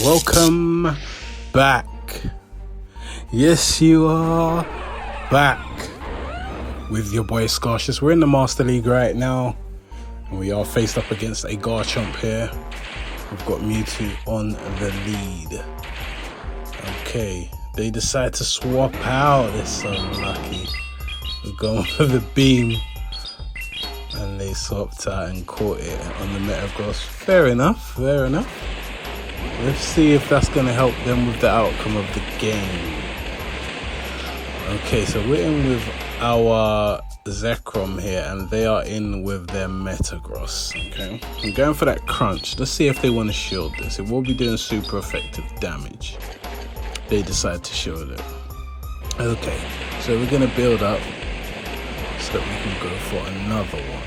welcome back. Yes, you are back with your boy Scarcious. We're in the Master League right now, and we are faced up against a Garchomp here. We've got Mewtwo on the lead. Okay, they decide to swap out. They're so lucky. We're going for the beam, and they swapped out and caught it on the Metagross. Fair enough, fair enough. Let's see if that's going to help them with the outcome of the game. Okay, so we're in with our Zekrom here, and they are in with their Metagross. Okay, I'm going for that crunch. Let's see if they want to shield this. It will be doing super effective damage. They decide to shield it. Okay, so we're going to build up so that we can go for another one.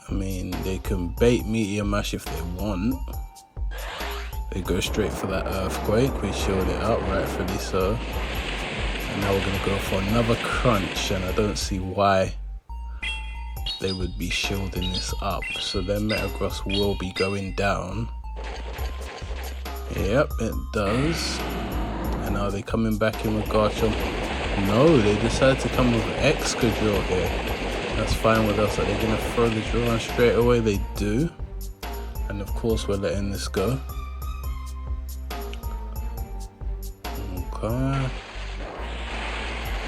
I mean, they can bait Meteor Mash if they want. They go straight for that Earthquake. We shield it up, rightfully so. And now we're going to go for another crunch, and I don't see why they would be shielding this up. So their Metagross will be going down. Yep, it does. And are they coming back in with Garchomp? No, they decided to come with Excadrill here. That's fine with us. Are they going to throw the drill on straight away? They do. And of course we're letting this go. Okay.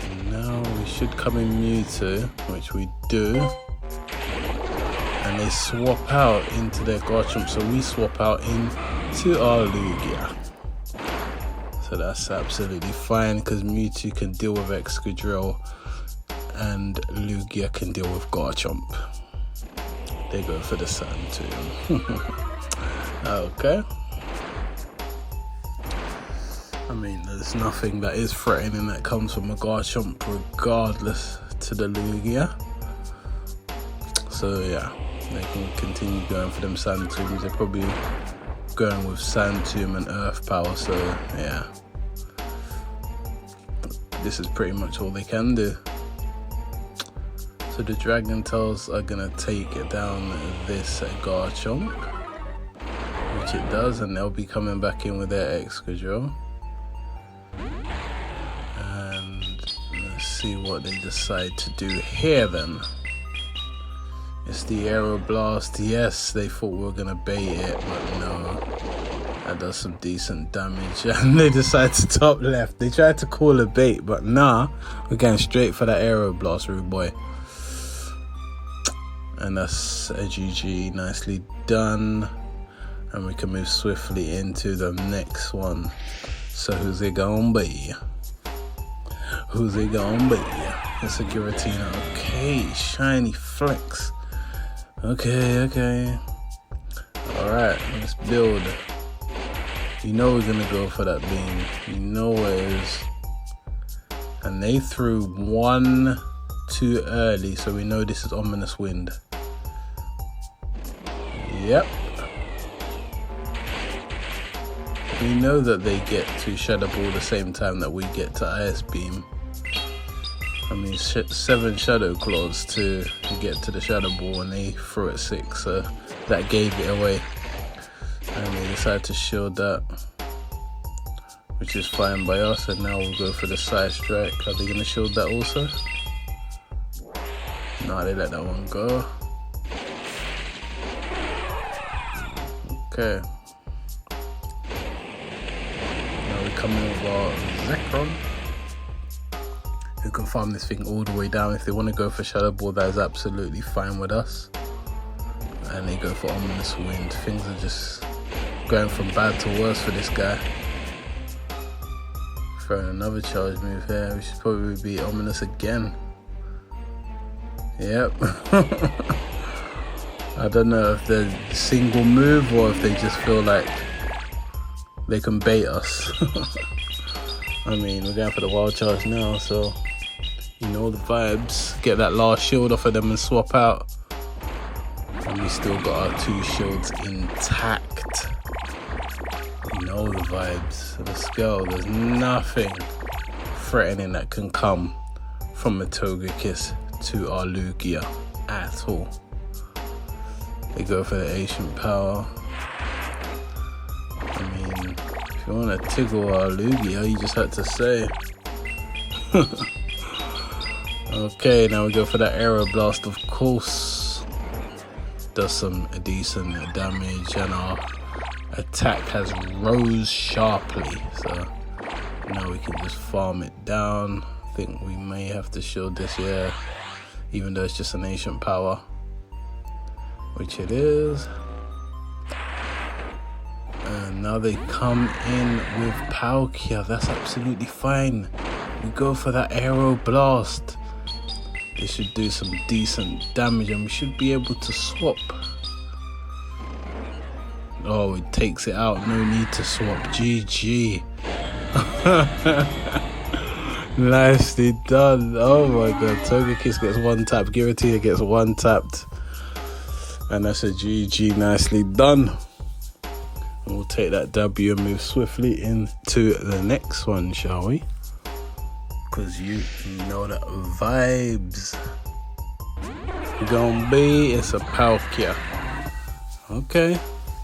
And now we should come in Mewtwo, which we do. And they swap out into their Garchomp, so we swap out into our Lugia. So that's absolutely fine, because Mewtwo can deal with Excadrill and Lugia can deal with Garchomp. They go for the Sun too. Okay. I mean, there's nothing that is threatening that comes from a Garchomp regardless to the Lugia. So yeah, they can continue going for them Sand Tombs. They're probably going with Sand Tomb and Earth Power, so yeah. This is pretty much all they can do. So the Dragon Tails are gonna take it down this Garchomp, which it does, and they'll be coming back in with their Excadrill. And let's see what they decide to do here then. It's the Aeroblast. Yes, they thought we were gonna bait it, but no. That does some decent damage, and they decide to top left. They tried to call a bait, but nah, we're going straight for that Aeroblast, rude boy. And that's a GG, nicely done. And we can move swiftly into the next one. So who's it gonna be? Who's it gonna be? It's a Giratina. Okay, shiny flex. Okay. Alright, let's build. You know we're gonna go for that beam. You know where it is. And they threw one too early, so we know this is Ominous Wind. Yep. We know that they get to Shadow Ball the same time that we get to Ice Beam. I mean, 7 Shadow Claws to get to the Shadow Ball, and they threw it 6, so that gave it away. And they decided to shield that, which is fine by us. And now we'll go for the Side Strike. Are they going to shield that also? No, they let that one go. Okay. Now we come in with our Zekrom, who can farm this thing all the way down. If they want to go for Shadow Ball, that is absolutely fine with us. And they go for Ominous Wind. Things are just going from bad to worse for this guy. Throwing another charge move here. We should probably be Ominous again. Yep. I don't know if they're single move or if they just feel like they can bait us. I mean, we're going for the wild charge now, so you know the vibes. Get that last shield off of them and swap out. And we still got our 2 shields intact. You know the vibes. So let's go. There's nothing threatening that can come from a Togekiss to our Lugia at all. They go for the Ancient Power. If you want to tickle our Lugia, you just had to say. Okay, now we go for that Aero Blast, of course. Does some decent damage, and our attack has rose sharply. So now we can just farm it down. I think we may have to shield this, yeah. Even though it's just an ancient power. Which it is. And now they come in with Palkia. That's absolutely fine. We go for that Aero Blast. This should do some decent damage and we should be able to swap. Oh, it takes it out. No need to swap. GG. Nicely done. Oh my god. Togekiss gets one tap. Giratina gets one tapped. And that's a GG. Nicely done. And we'll take that W and move swiftly into the next one, shall we? Because you know the vibes. Gonna be, it's a Palkia. Okay,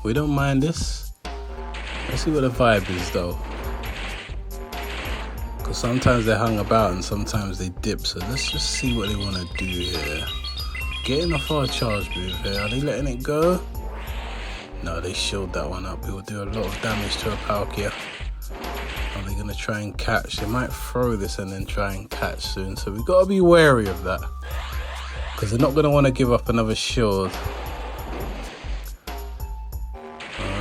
we don't mind this. Let's see what the vibe is though. Because sometimes they hang about and sometimes they dip. So let's just see what they want to do here. Getting off our charge move here. Are they letting it go? No, they shield that one up. It will do a lot of damage to a Palkia. Are they going to try and catch? They might throw this and then try and catch soon. So we've got to be wary of that. Because they're not going to want to give up another shield.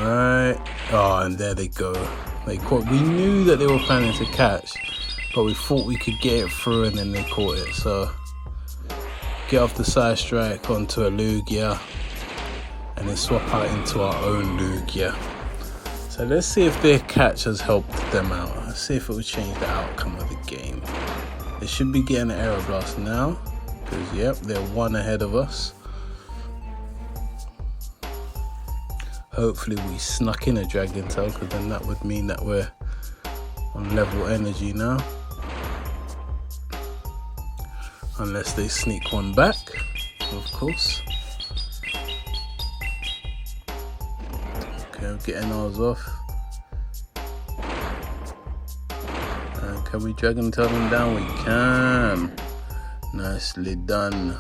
Alright. Oh, and there they go. They caught. We knew that they were planning to catch. But we thought we could get it through and then they caught it. So get off the side strike onto a Lugia. And then swap out into our own Lugia. So let's see if their catch has helped them out. Let's see if it will change the outcome of the game. They should be getting an Aero Blast now. Because, yep, they're one ahead of us. Hopefully we snuck in a Dragon Tail, because then that would mean that we're on level energy now. Unless they sneak one back, of course. Okay, we're getting ours off. And can we Dragon Tail them down? We can. Nicely done.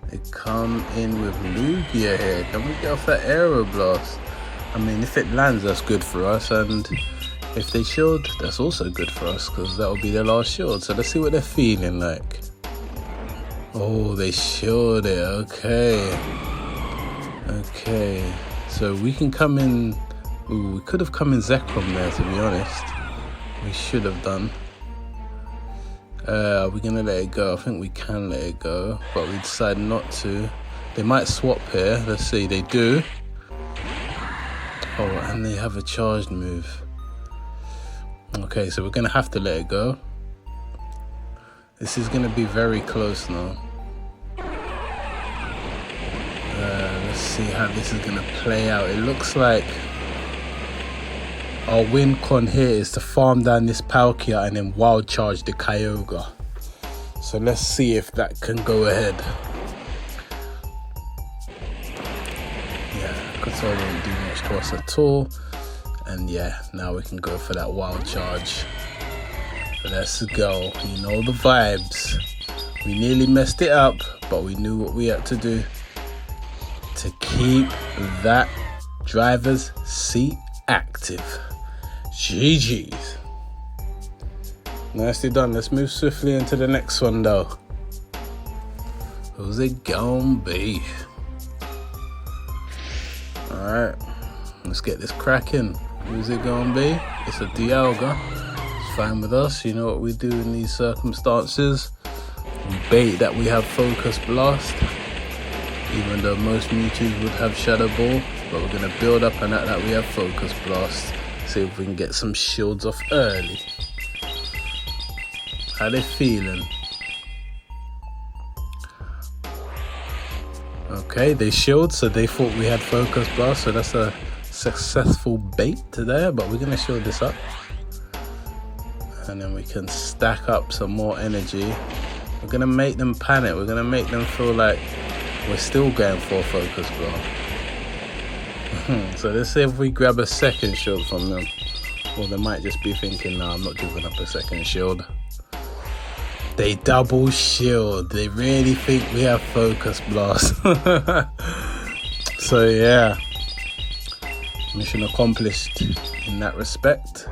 They come in with Lugia here. Can we get off that Aero Blast? I mean, if it lands, that's good for us. And if they shield, that's also good for us, because that will be their last shield. So let's see what they're feeling like. Oh, they shield it. Okay. Okay. So we can come in. Ooh, we could have come in Zekrom there, to be honest. We should have done. Are we gonna let it go? I think we can let it go, but we decide not to. They might swap here. Let's see. They do. Oh, and they have a charged move. Okay, so we're gonna have to let it go. This is gonna be very close now. Let's see how this is gonna play out. It looks like our win con here is to farm down this Palkia and then wild charge the Kyogre. So let's see if that can go ahead. Yeah, Control won't do much to us at all. And yeah, now we can go for that wild charge. Let's go. You know the vibes. We nearly messed it up, but we knew what we had to do to keep that driver's seat active. GG's. Nicely done. Let's move swiftly into the next one though. Who's it gonna be? Alright, let's get this cracking. Who's it gonna be? It's a Dialga. It's fine with us. You know what we do in these circumstances. We bait that we have Focus Blast. Even though most Mewtwo's would have Shadow Ball. But we're gonna build up and act that we have Focus Blast. See if we can get some shields off early. How they feeling? Okay, they shield, so they thought we had Focus Blast, so that's a successful bait there, but we're gonna shield this up. And then we can stack up some more energy. We're gonna make them panic, we're gonna make them feel like we're still going for a Focus Blast. So let's see if we grab a second shield from them. Or they might just be thinking, no, I'm not giving up a second shield. They double shield. They really think we have focus blast. So yeah, mission accomplished in that respect.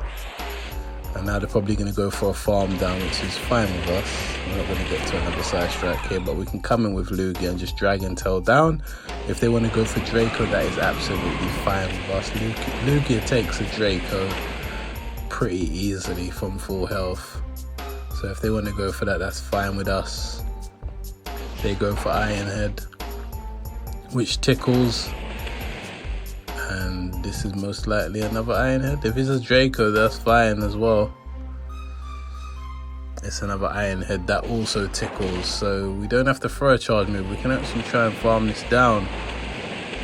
And now they're probably going to go for a farm down, which is fine with us. We're not going to get to another side strike here, but we can come in with Lugia and just drag and tail down. If they want to go for Draco, that is absolutely fine with us. Lugia takes a Draco pretty easily from full health. So if they want to go for that, that's fine with us. They go for Iron Head, which tickles. And this is most likely another Iron Head. If it's a Draco, that's fine as well. It's another Iron Head that also tickles. So we don't have to throw a charge move. We can actually try and farm this down.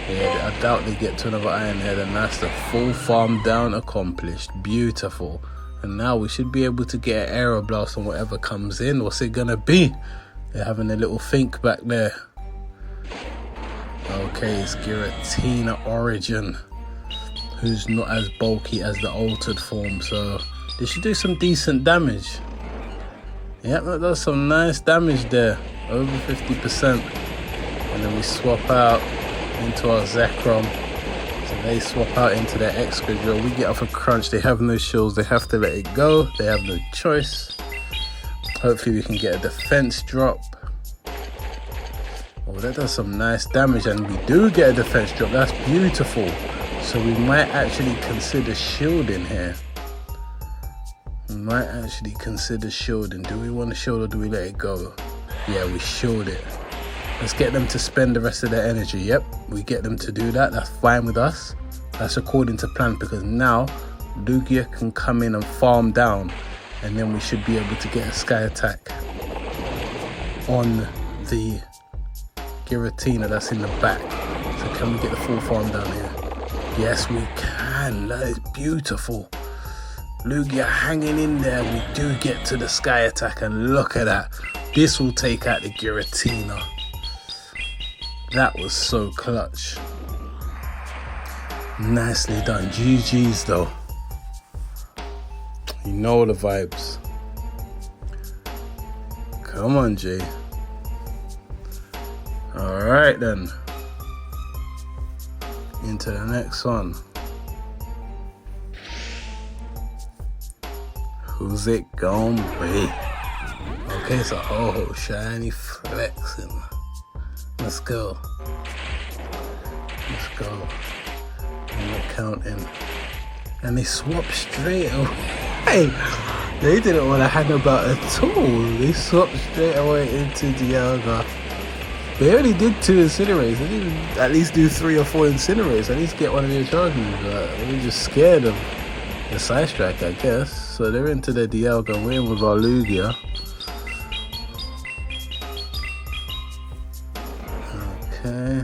Yeah, I doubt they get to another Iron Head, and that's the full farm down accomplished. Beautiful. And now we should be able to get an Aero Blast on whatever comes in. What's it gonna be? They're having a little think back there. Okay, it's Giratina Origin, who's not as bulky as the altered form, so they should do some decent damage. Yep, that does some nice damage there, over 50%. And then we swap out into our Zekrom. So they swap out into their Excadrill. We get off a crunch. They have no shields. They have to let it go. They have no choice. Hopefully we can get a defense drop. Oh, that does some nice damage, and we do get a defense drop. That's beautiful. So we might actually consider shielding here. We might actually consider shielding. Do we want to shield or do we let it go? Yeah, we shield it. Let's get them to spend the rest of their energy. Yep, we get them to do that. That's fine with us. That's according to plan, because now Lugia can come in and farm down, and then we should be able to get a Sky Attack on the Giratina that's in the back. So can we get the full farm down here? Yes, we can. That is beautiful. Lugia hanging in there. We do get to the Sky Attack, and look at that. This will take out the Giratina. That was so clutch. Nicely done. GG's though. You know the vibes. Come on, Jay. Alright then. Into the next one. Who's it gonna be? Okay, so oh, shiny flexing. Let's go. Let's go. And we're counting. And they swapped straight away. They didn't want to hang about at all. They swapped straight away into Dialga. They only did 2 Incinerates. They didn't at least do 3 or 4 Incinerates. At least get one of their charge moves. They were just scared of the side strike, I guess. So they're into their Dialga. We're in with our Lugia. Okay.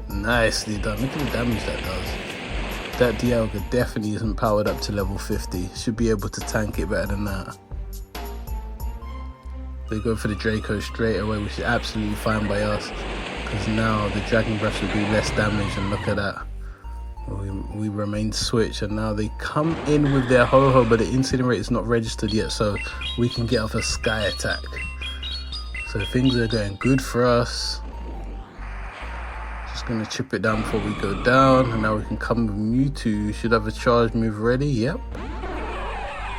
Nicely done. Look at the damage that does. That Dialga definitely isn't powered up to level 50. Should be able to tank it better than that. They go for the Draco straight away, which is absolutely fine by us, because now the Dragon Breath will do less damage, and look at that. We remain switch, and now they come in with their Ho-Ho, but the Incinerate is not registered yet, so we can get off a Sky Attack. So things are going good for us. Just going to chip it down before we go down, and now we can come with Mewtwo. Should have a charge move ready, yep.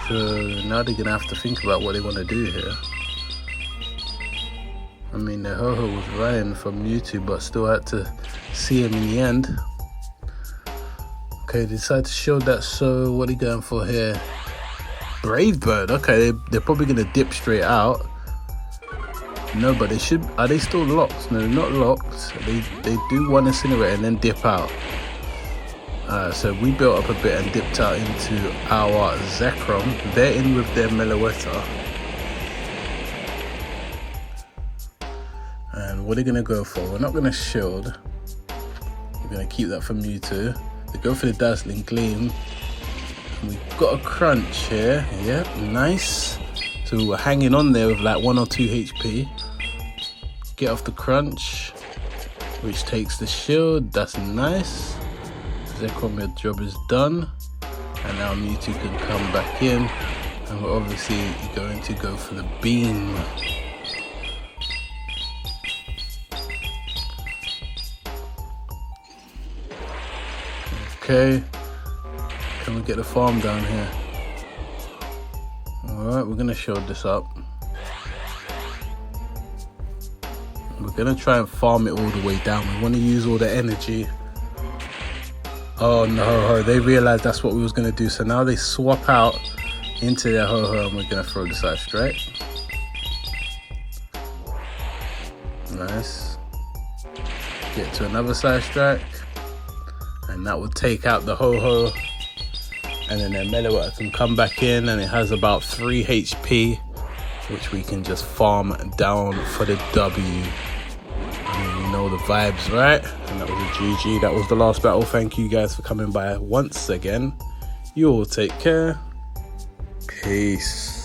So now they're going to have to think about what they want to do here. I mean, the Ho-Ho was running from Mewtwo, but still had to see him in the end. Okay, they decided to shield that, so what are you going for here? Brave Bird, okay, they're probably going to dip straight out. No, but they should, are they still locked? No, they're not locked. They do one Incinerate and then dip out. So we built up a bit and dipped out into our Zekrom. They're in with their Meloetta. And what are they going to go for? We're not going to shield. We're going to keep that for Mewtwo. They go for the Dazzling Gleam. And we've got a crunch here. Yep, nice. So we're hanging on there with like 1 or 2 HP. Get off the crunch, which takes the shield. That's nice. Zekrom, your job is done. And now Mewtwo can come back in, and we're obviously going to go for the beam. Okay, can we get the farm down here? Alright, we're gonna show this up. We're gonna try and farm it all the way down. We want to use all the energy. Oh no, they realized that's what we was gonna do, so now they swap out into their ho-ho, and we're gonna throw this out straight. Nice. Get to another side strike, and that will take out the ho-ho, and then their Meloetta can come back in, and it has about 3 HP, which we can just farm down for the W. I mean, you know the vibes, right? And that was a GG. That was the last battle. Thank you guys for coming by once again. You all take care. Peace.